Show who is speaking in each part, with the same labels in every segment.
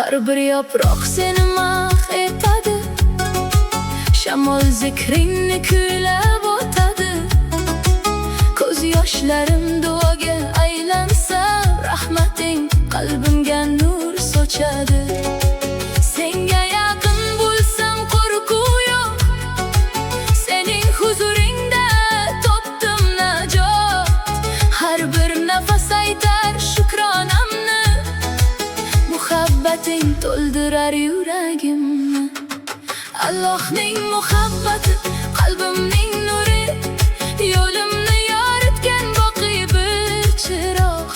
Speaker 1: Har bir yaproq seni mahv etadi, shamol zikringni kuylab o'tadi. Ko'z yoshlarim duoga aylansa, rahmating qalbimga nur sochadi. Senga yaqin bo'lsam qo'rquv yo'q, sening huzuringda topdim najot. Har bir nafas aytar shukronamni, muhabbating to'ldirar yuragimni. Allohning muhabbati qalbimning nuri, yo'limni yoritgan boqiy bir chiroq.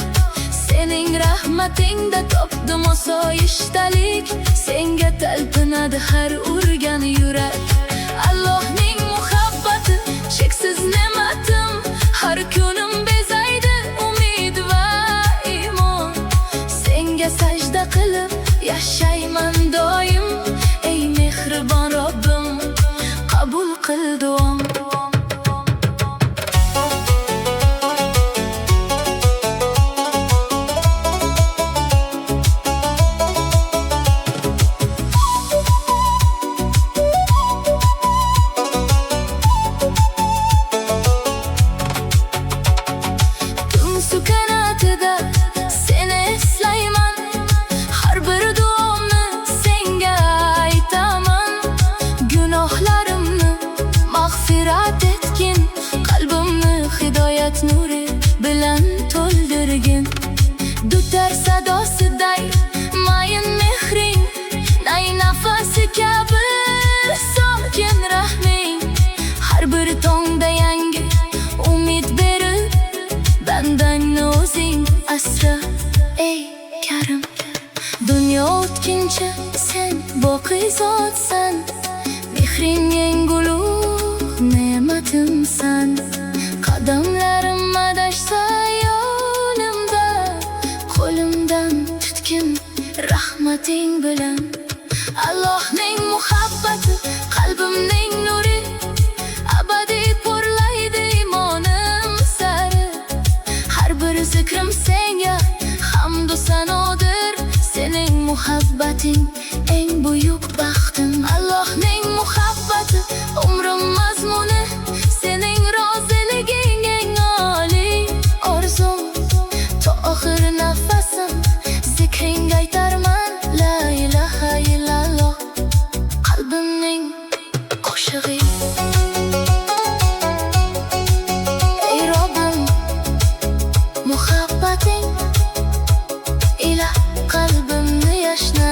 Speaker 1: Sening rahmatingda topdim osoyishtalik, senga talpinadi har urgan yurak. Allohning muhabbati cheksiz ne'matim, har kunim bezaydi umid va iymon. Senga sajda qilib yashayman doim, ey mehribon Robbim, qabul qil duom. Nuri bilan to'ldirgin, dutar sadosiday mayin mehring, nay nafasi kabi sokin rahming. Har bir tongda yangi umid berib, bandangni o'zing asra ey Karim. Dunyo o'tkinchi sen boqiy zotsan, mehring eng ulug' ne'matimsan. Qadamlarim adashsa yo'limda, qo'limdan tutgin rahmating bilan. Allohning muhabbati qalbimning nuri, abadiy porlaydi imonim sari. Har bir zikrim senga hamdu sanodir, sening muhabbating eng buyuk baxtim. Allohning muhabbati umrim mazmuni, sening roziliging eng oliy orzum. To oxir nafasim zikring aytarman, la ilaha illalloh, qalbimning qo'shig'i. Ey Robbim, muhabbating ila qalbimni yashna,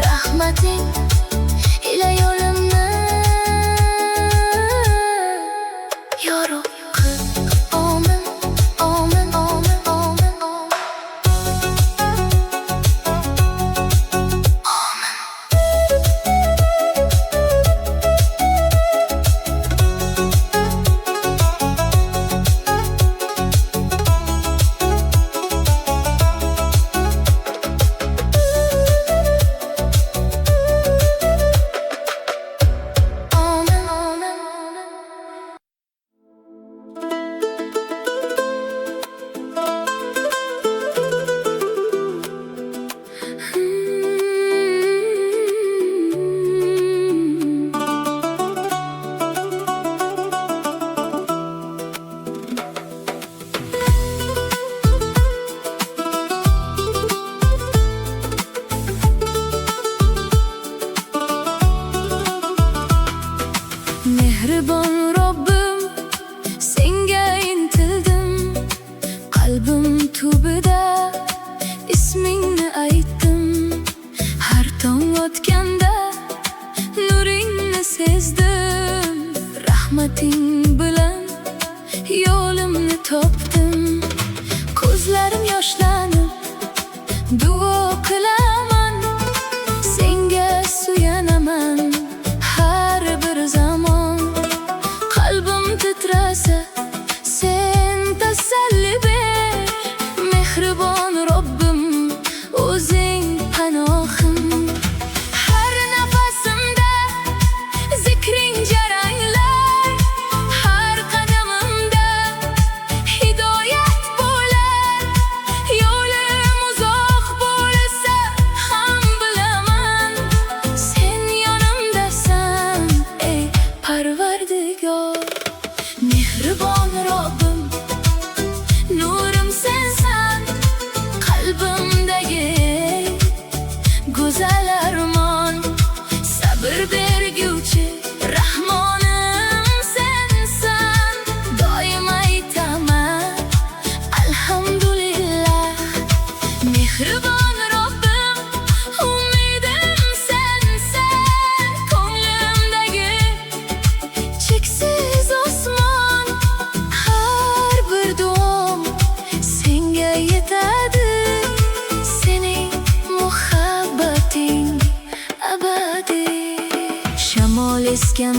Speaker 1: rahmating ila yo'limni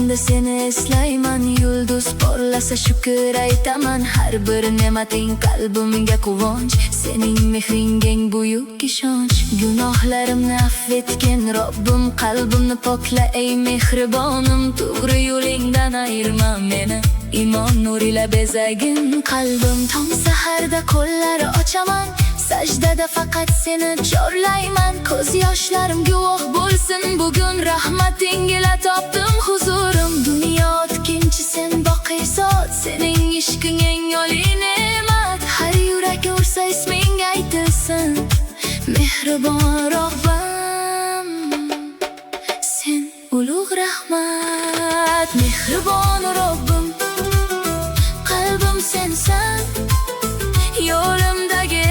Speaker 1: Uyqumda seni eslayman, yulduz porlasa shukr aytaman. Har bir ne'mating qalbimga quvonch, sening mehringga eng buyuk ishonch. Gunohlarimni affetgin Robbim, qalbimni pokla ey mehribonim. To'g'ri yo'lingdan ayirma meni, iymon nurila bezagin qalbim. Tong saharda qo'llari ochaman, sajdada faqat seni chorlayman. Ko'z yoshlarim guvoh bo'lsin, bugun rahmating ila topdim huzurim. Dunyo o'tkinchi, sen boqiy zot, sening ishqing eng oliy ne'mat. Har yurak ursa isming aytilsin, mehribon Robbim, sen ulug' rahmat. Mehribon Robbim, qalbim sensan, yo'limdagi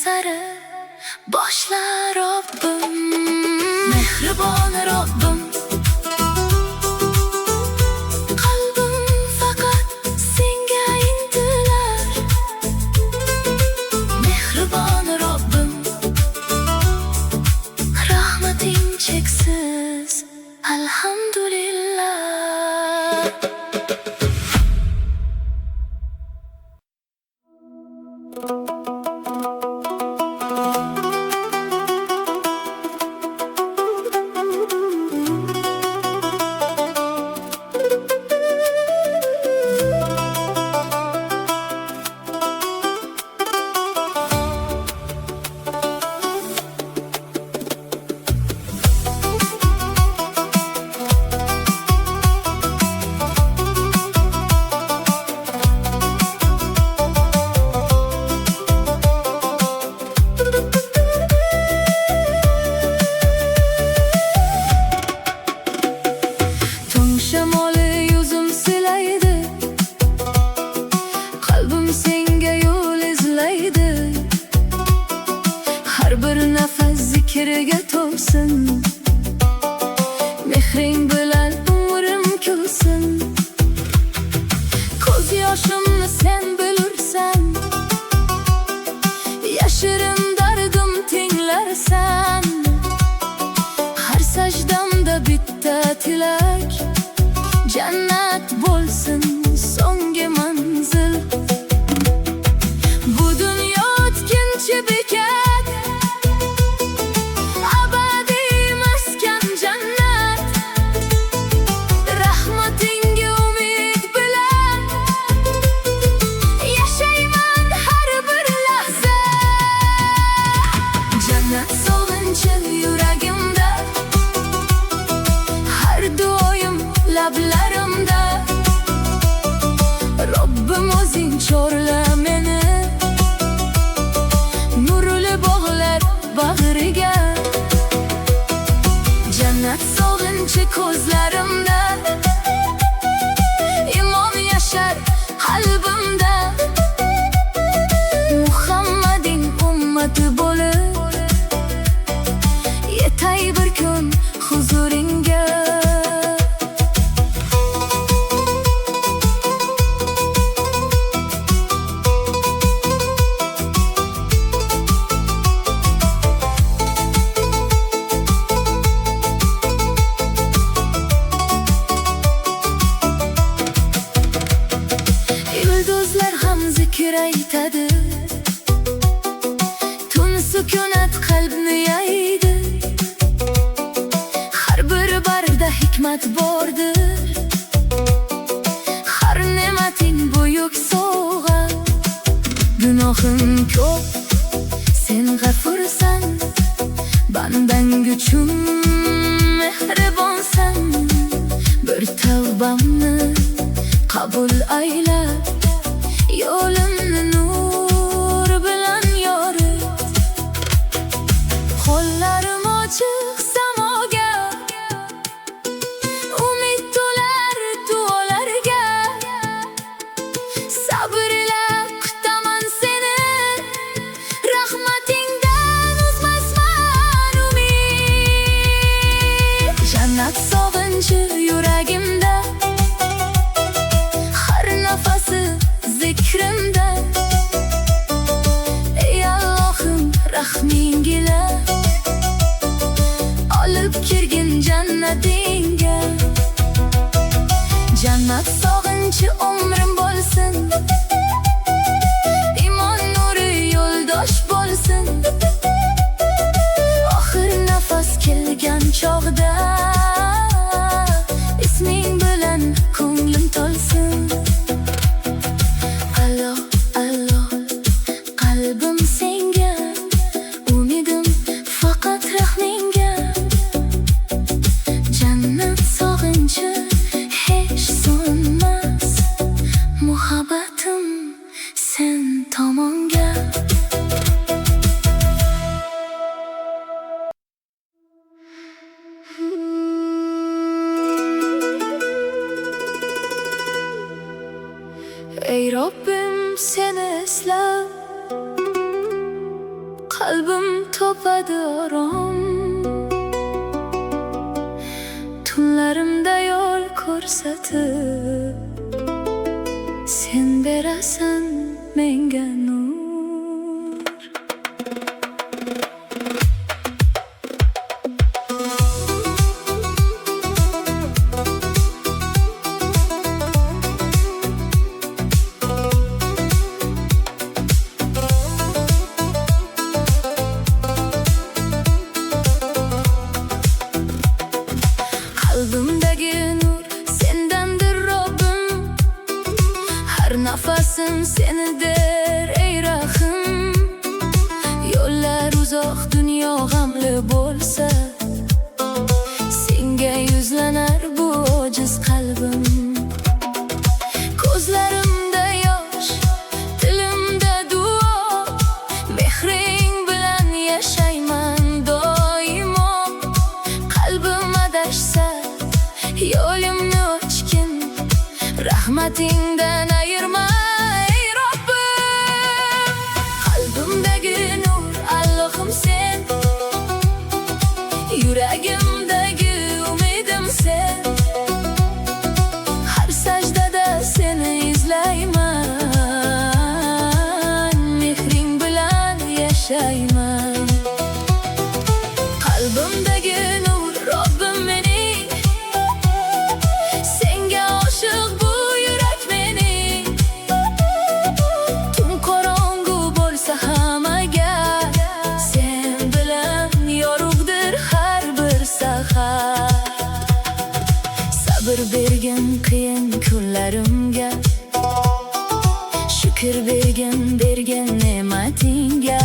Speaker 1: sari boshla Robbim. Mehribon Robbim, qalbim faqat senga intilar. Mehribon Robbim, rahmating cheksiz, alhamdulillah. Zikriga to'lsin, mehring bilan umrim kulsin. Ko'z yoshimni sen bilursan, yashirin dardim tinglarsan. Har sajdamda bitta tilak, jannat bo'lsin so'nggi manzil. Bu dunyo o'tkinchi bekat, yuragimda, har doim lablarimda. Robbim o'zing chorla meni, nurli bog'lar bag'riga. Jannat sog'inchi ko'zlarimda, imon yashar qalbimda. Muhammading ummati bo'lib yetay bir kun huzuringga. Yulduzlar ham zikr aytadi, tun sukunat qalbni yaydi. Har bir barda hikmat bordir, har ne'mating buyuk sovg'a. Gunohim ko'p, sen g'afursan, bandang uchun mehribonsan. Bir tavbamni qabul ayla, yo'limni nur bilan yorit. Qo'llarim ochiq samoga, umid to'la mingila olib kirgin jannatingga. Jannat sog'inchi umrim bo'lsin, imon nuri yo'ldosh bo'lsin. Oxir nafas kelgan chog'da isming bilan ko'nglim to'lsin. Allo, allo, qalbim senga, umidim faqat rahmingga. Jannat sog'inchi hech so'nmas, muhabbatim sen tomonga. Ey Robbim, seni eslab qalbim topadi orom. Tunlarimda yo'l ko'rsatib sen berasan menga nur. Qalbimdagi nur sendandir Robbim, har nafasim senidir ey rahim. Yo'llar uzoq, dunyo g'amli bo'lsa, senga yuzlanar bu ojiz qalbim. Ko'zlarimda yosh, tilimda duo, mehring bilan yashayman doimo. Qalbim adashsa yo'limni ochgin, rahmatingdan ayirma ey Robbim. Qalbimdagi nur Allohim sen, yuragimdagi umidim sen. Har sajdada seni izlayman, mehring bilan yashayman. Qalbimdagi nur Robbim mening, senga oshiq bu yurak mening. Tun qorong'u bo'lsa ham agar, sen bilan yorug'dir har bir sahar. Sabr bergin qiyin kunlarimga, shukr bergin ne'matingga.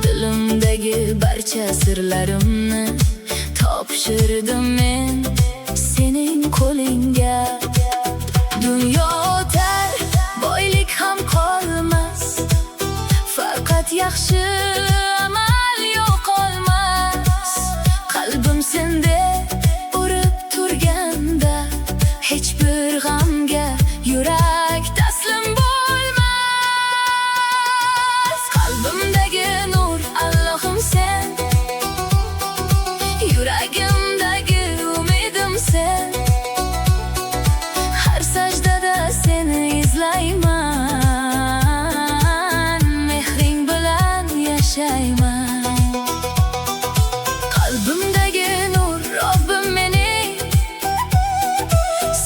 Speaker 1: Dilimdagi barcha sirlarimni topshirdim men sening qo'lingga. Dunyo o'tar, boylik ham qolmas, faqat yaxshi amal yo'qolmas. Qalbim sende urib turganda, hech bir g'amga yurak taslim bo'lmas. Qalbimdagi nur Allohim sen, yuragimdagi umidim sen. Har sajdada seni izlayman, mehring bilan yashayman. Qalbimdagi nur Robbim mening,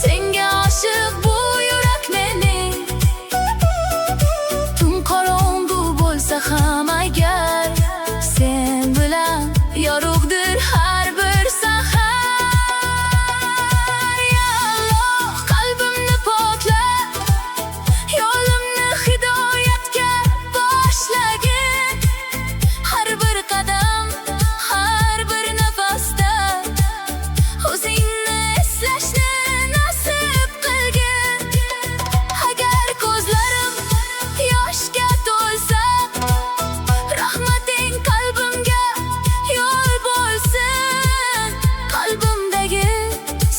Speaker 1: senga oshiq bu yurak mening. Tun qorong'u bo'lsa ham agar, sen bilan yorug'dir har bir sahar. Ya Alloh, qalbimni pokla, yo'limni hidoyatga boshlagin. Har bir qadam, har bir nafasda o'zingni eslashni nasib qilgin. Agar ko'zlarim yoshga to'lsa, rahmating qalbimga yo'l bo'lsin. Qalbimdagi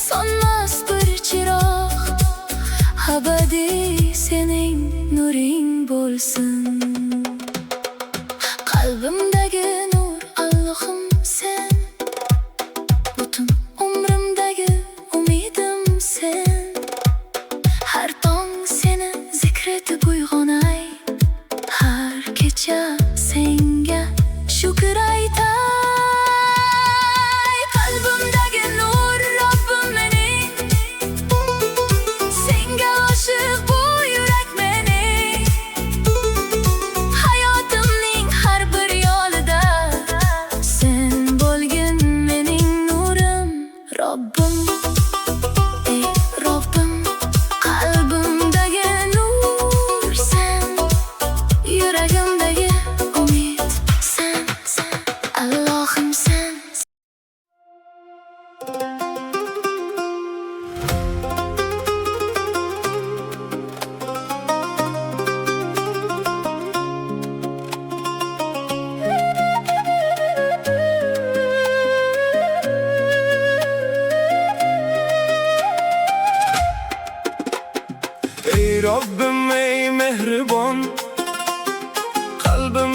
Speaker 1: so'nmas bir chiroq, abadiy sening nuring bo'lsin. Qalbimdagi nur Allohim sen, butun umrimdagi umidim sen. Har tong seni zikr etib uyg'onay, har kecha sen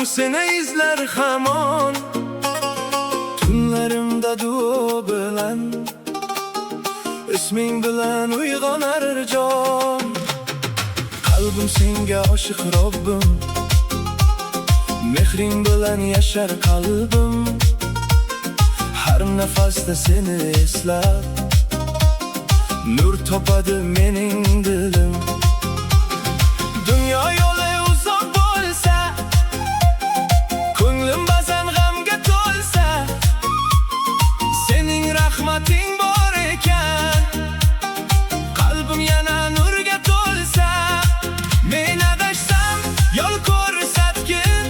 Speaker 2: seni izler hamon. Tunlarimda duo bilan, isming bilan uyg'onar jon. Qalbim senga oshiq Robbim, mehring bilan yashar qalbim. Har nafasda seni eslab, nur topadi mening dilim. Dunyo yo'li uzoq bo'lsa, ko'nglim ba'zan g'amga to'lsa, sening rahmating bor ekan, qalbim yana nurga to'lsa. Men adashsam yo'l ko'rsatgin,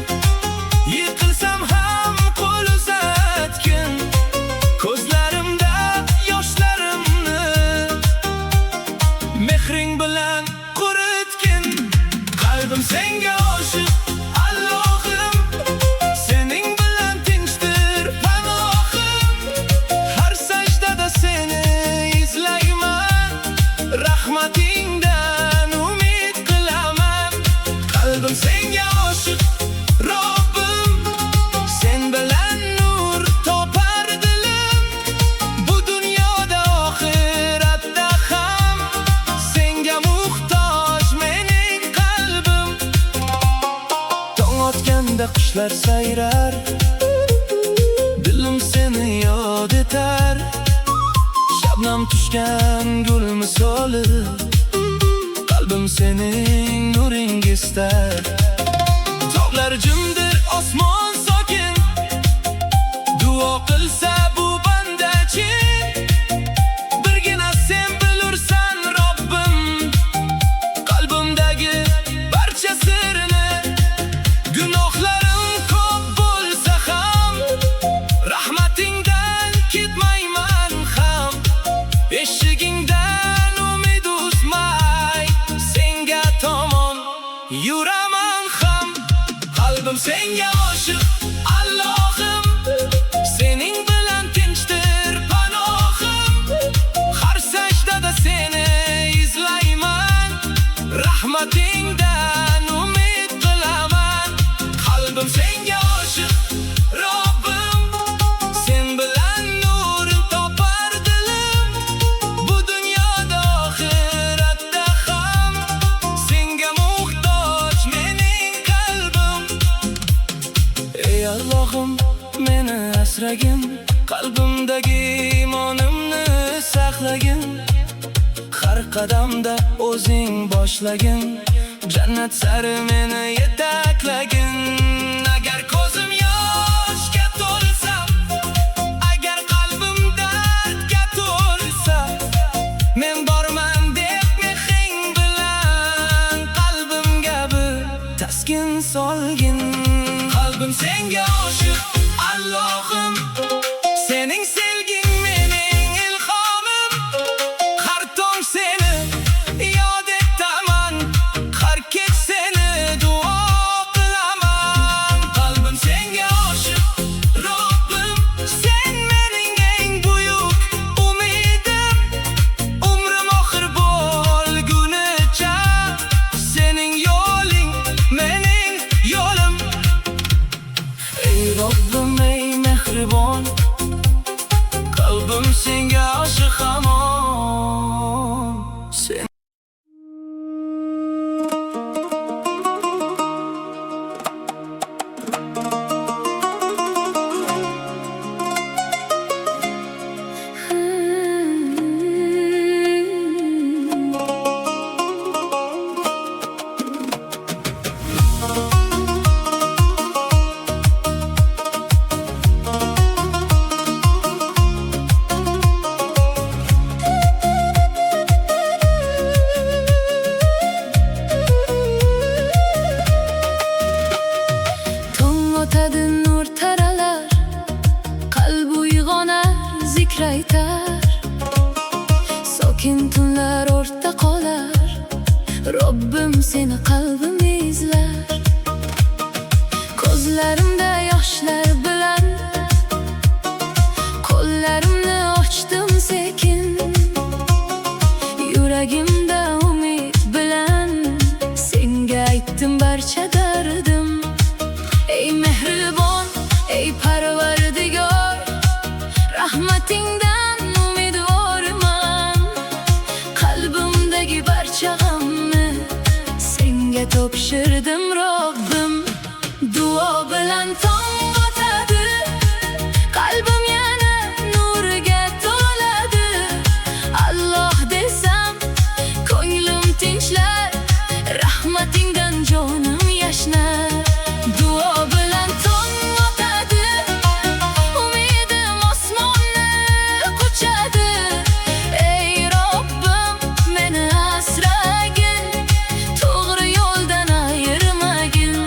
Speaker 2: yiqilsam ham qo'l uzatgin. Ko'zlarimda yoshlarimni mehring bilan quritgin. Qalbim senga oshiq Allohim, sening bilan tinchdir panohim. Har sajdada seni izlayman, rahmatingdan umid qilaman. Qalbim senga oshiq Robbim, sen bilan nur topar dilim. Bu dunyoda oxiratda ham senga muhtoj mening qalbim. Tong otganda qushlar sayrar, dilim seni yod etar. Shabnam tushgan gul misoli, qalbim sening nuring istar. Tog'lar jimdir, osmon sokin, duo qilsa bu banda chin. Birgina sen bilursan Robbim, qalbimdagi barcha sirni. Gunohlarim ko'p bo'lsa ham, rahmatingdan ketmayman ham. Eshigingdan umid uzmay, senga tomon yuraman ham. Qalbim senga oshiq Allohim, sening bilan tinchdir panohim. Har sajdada seni izlayman, rahmatingdan umid qilaman. Qalbim senga oshiq Robbim, sen bilan nur topar dilim. Bu dunyoda oxiratda ham senga muhtoj mening qalbim. Ey Allohim, meni asragin, qalbimdagi iymonimni saqlagin. Har qadamda o'zing boshlagin, jannat sari meni yetaklagin. Agar ko'zim yoshga to'lsa, agar qalbim dardga to'lsa, men borman deb mehring bilan qalbimga bir taskin solgin. Qalbim senga oshiq Allohim, sening sevging mening ilhomim. Har tong seni yod etaman, har kech seni duo qilaman. Qalbim senga oshiq Robbim, sen mening eng buyuk umidim. Umrim oxir bo'lgunicha, sening yo'ling mening yo'lim. Ey Robbim, ey mehribon, qalbim senga oshiq hamon. Sen
Speaker 1: tong otadi, nur taralar, qalb uyg'onar, zikr aytar. Sokin tunlar o'rta qolar, Robbim seni qalbim izlar. Ko'zlarimda yoshlar bilan qo'llarimni ochdim sekin. Yuragimda umid bilan senga aytdim barcha dardim. Ey topshirdim Robbim. Duo bilan tong otadi, qalbim yana nurga to'ladi. Alloh desam ko'nglim tinchlar, rahmatingdan jonim yashnar. Duo bilan tong otadi, umidim osmonni quchadi. Ey Robbim, meni asragin, to'g'ri yo'ldan ayirmagin.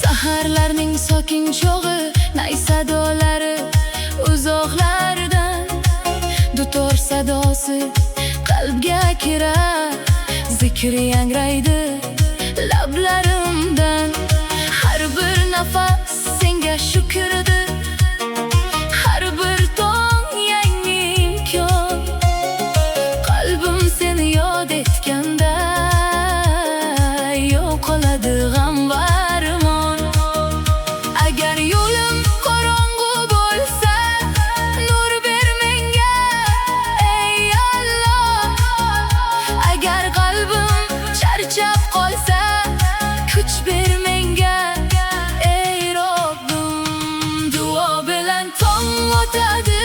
Speaker 1: Saharlarning sokin cho'g'i, nay sadolari uzoqlardan, dutor sadosi qalbga kirar. Zikri yangraydi lablarimdan, har bir nafas senga shukrdir. Har bir tong yangi imkon, qalbim seni yod etganda yo'qoladi g'am va armon. Agar yo'lim qorong'u bo'lsa, nur ber menga ey Alloh. Agar qalbim charchab qolsa, kuch ber menga ey Robbim. Duo bilan tong o'tadi,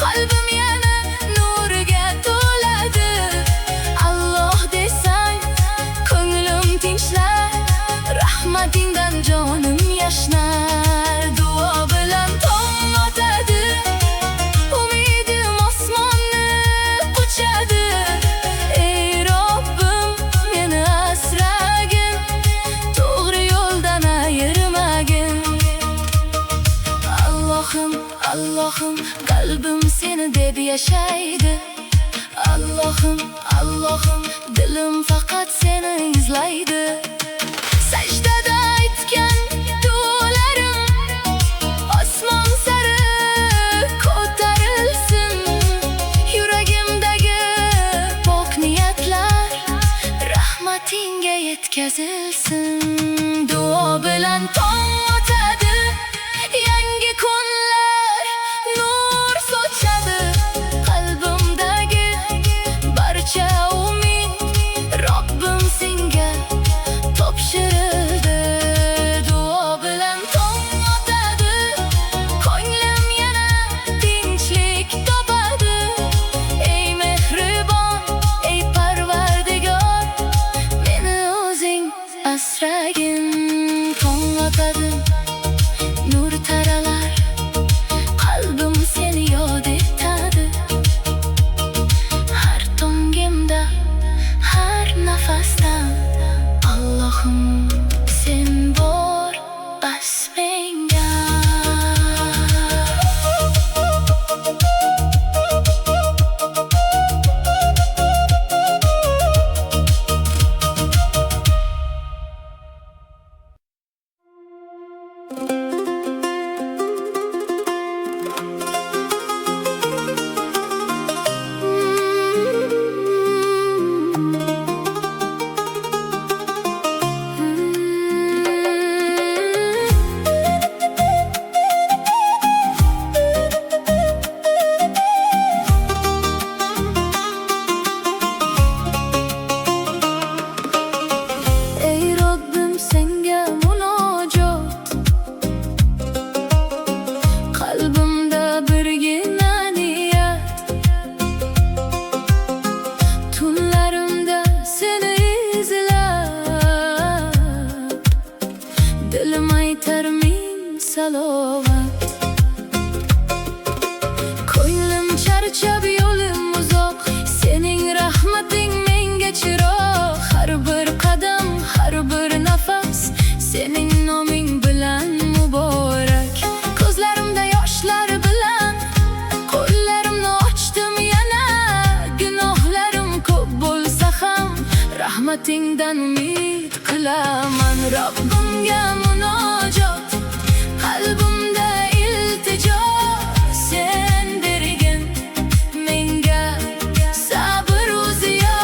Speaker 1: qalbim yana nurga to'ladi. Alloh desang ko'nglim tinchlar, rahmatingdan jonim yashnar. Duo bilan tong otadi, umidim osmonni quchadi. Ey Robbim, meni asragin, to'g'ri yo'ldan ayirmagin. Allohim, Allohim, qalbim seni deb yashaydi. Allohim, Allohim, dilim faqat seni izlaydi. Sajdada aytgan duolarim osmon sari ko'tarilsin. Yuragimdagi pok niyatlar rahmatingga yetkazilsin. Duo bilan tong otadi, yangi kunlar nur sochadi. Qalbimdagi barcha umid Robbim senga topshirildi. Duo bilan tong otadi, ko'nglim yana tinchlik topadi. Ey mehribon, ey Parvardigor, meni o'zing asragin. Tong otadi, nur taralar, qalbim seni yod etadi. Har tongimda, har nafasda Allohim sen bor bas menga. Ey Robbim, senga munojot, qalbimda birgina niyat. Tunlarimda seni izlab, dilim aytar ming salovat. Ko'nglim charchab, yo'lim uzoq, sening rahmating menga chiroq. Har bir qadam, har bir nafas sening noming bilan muborak. Ko'zlarimda yoshlar bilan qo'llarimni ochdim yana. Gunohlarim ko'p bo'lsa ham rahmatingdan umid qilaman. Robbimga munojot, qalbimda iltijo, sen bergin menga sabr u ziyo.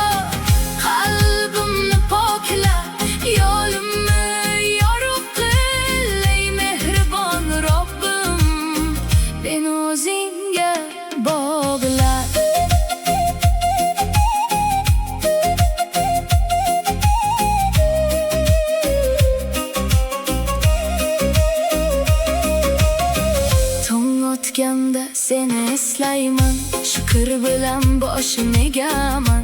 Speaker 1: Fikr bilan boshim egaman.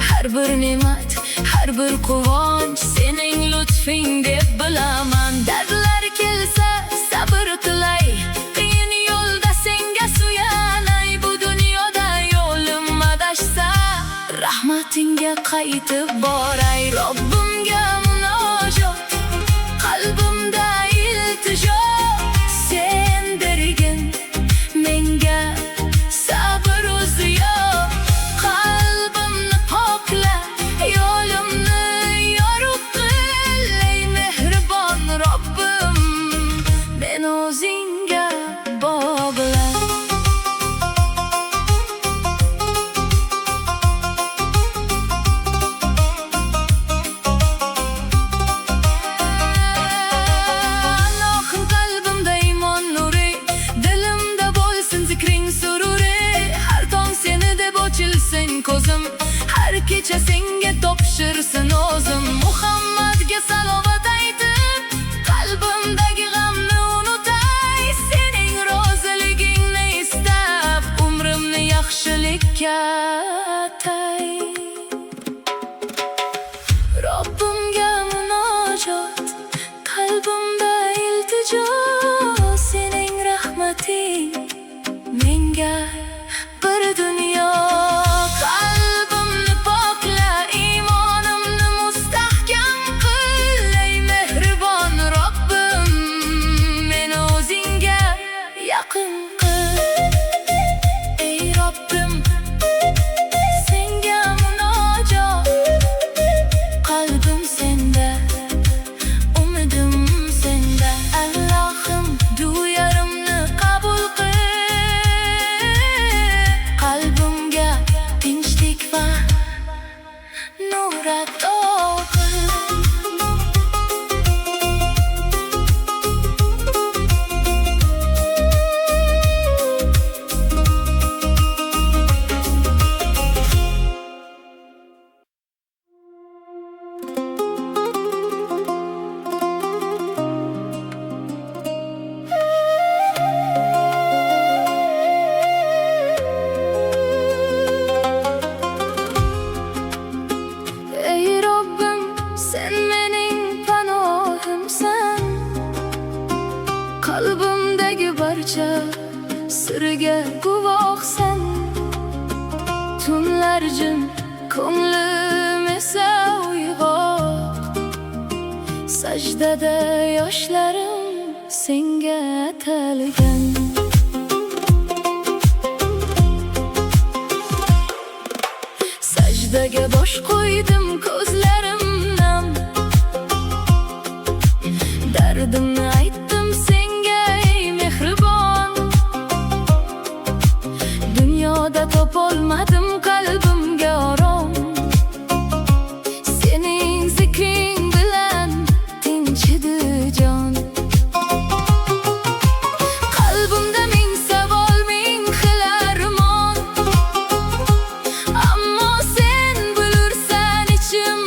Speaker 1: Har bir ne'mat, har bir quvonch sening lutfing deb bilaman. Dardlar kelsa sabr qilay, qiyin yo'lda senga suyanay. Bu dunyoda yo'lim adashsa rahmatingga qaytib boray. Robbimga munojot, qalbimda iltijo. Sen bergin menga sabr o'ziyo. Qalbimni pokla, yo'limni yorug' qil. Ey mehribon Robbim, men o'zingga bog'la. Ko'zim har kecha senga topshirsin o'zim. Muhammadga salovat aytib, qalbimdagi g'amni unutay. Sening roziligingni istab, umrimni yaxshilikka atay. Robbimga munojot, qalbimda iltijo. Sening rahmating menga bir dunyo. Ey Robbim, senga munojot, qalbim senda, umidim senda. Allohim, duyarimni qabul qil, qalbimga tinchlik va nur ato qil. Qalbimdagi barcha sirga guvohsan. Tunlar jim, ko'nglim esa uyg'oq. Sajdada yoshlarim senga atalgan. Sajdaga bosh qo'ydim, ko'zlarim nam. Dardimni aytdim senga, ey mehribon. Dunyoda topolmadim qalbimga orom. Sening zikring bilan tinchidi jon. Qalbimda ming savol, ming xil armon. Ammo sen bilursan ichim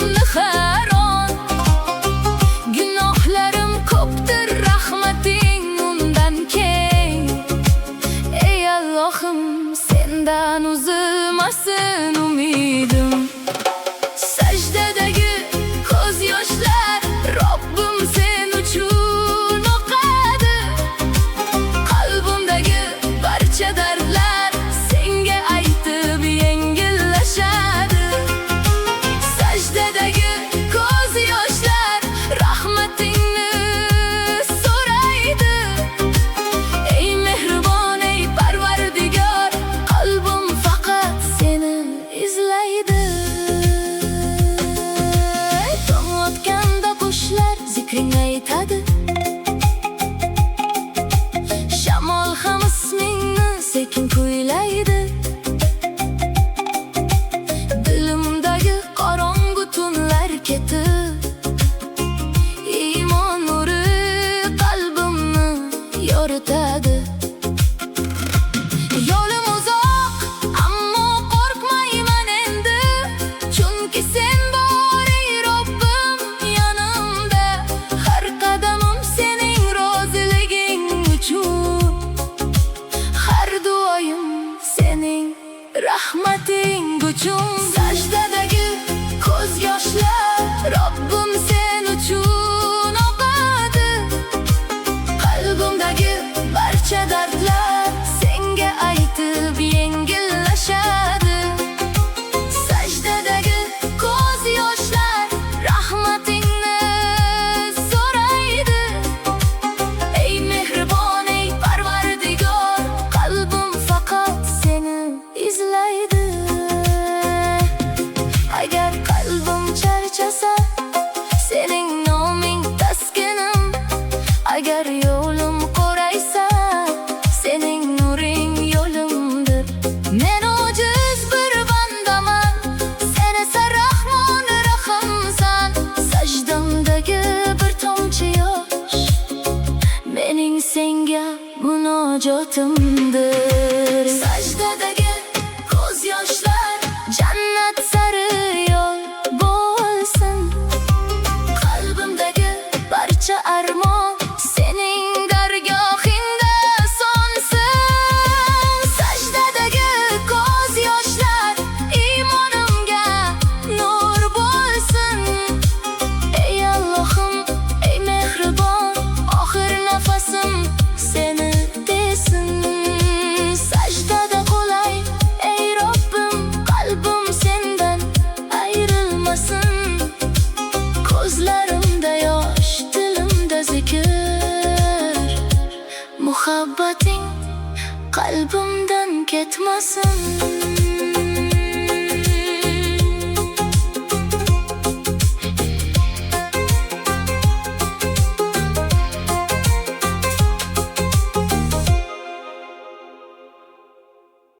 Speaker 1: muhabbating qalbimdan ketmasin.